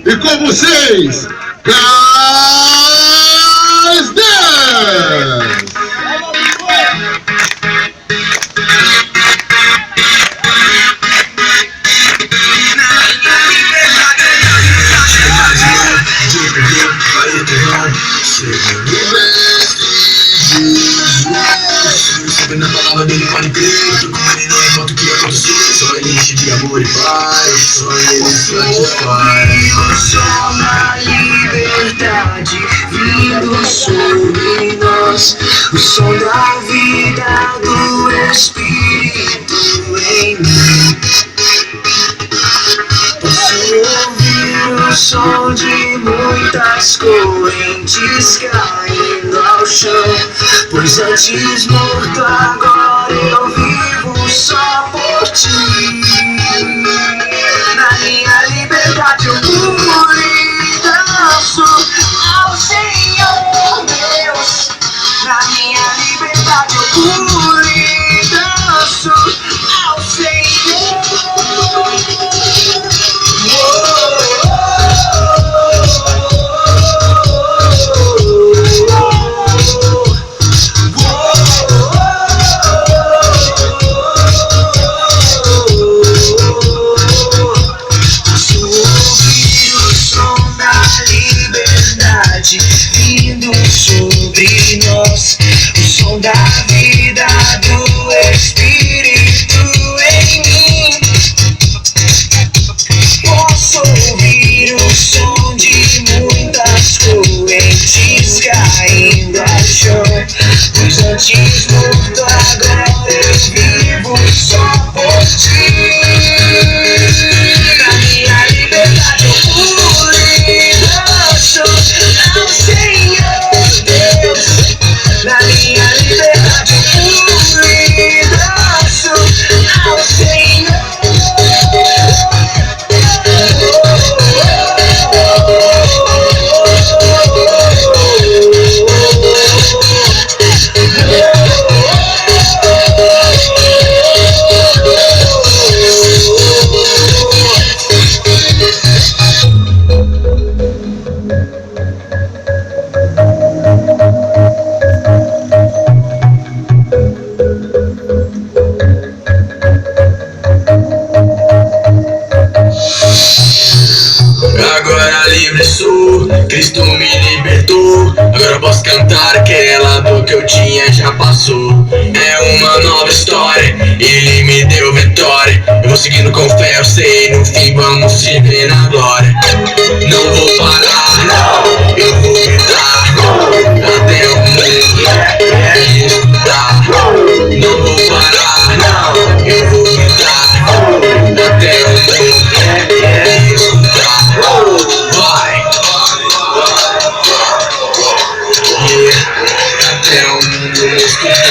E com vocês, Gás 10! Na palavra dele pode crer, que como ele não importa o que acontecer, só ele enche de amor e paz, só ele satisfaz. Eu sou na liberdade, vindo sobre nós, o som da vida do Espírito em mim. Posso ouvir o som de muitas correntes caindo ao chão, pois antes morto agora eu vivo só por ti. Na minha liberdade eu pulo e danço ao Senhor Deus. Na minha liberdade eu pulo e danço ao Senhor. Vindo sobre nós, o som da vida do Espírito em mim. Posso ouvir o som de muitas correntes caindo ao chão, pois antes morto agora eu vivo só por ti. Na minha liberdade eu pulo e danço ao Senhor Deus. Na minha liberdade eu pulo e danço ao Senhor. Agora livre sou, Cristo me libertou. Agora posso cantar aquela dor que eu tinha já passou. É uma nova história, Ele me deu vitória. Eu vou seguindo com fé, eu sei, no fim vamos se ver na glória. Não vou parar, não, eu vou gritar até o mundo me escutar. Não vou parar, não, eu vou gritar até o mundo me escutar. Vai, yeah, até o mundo me escutar.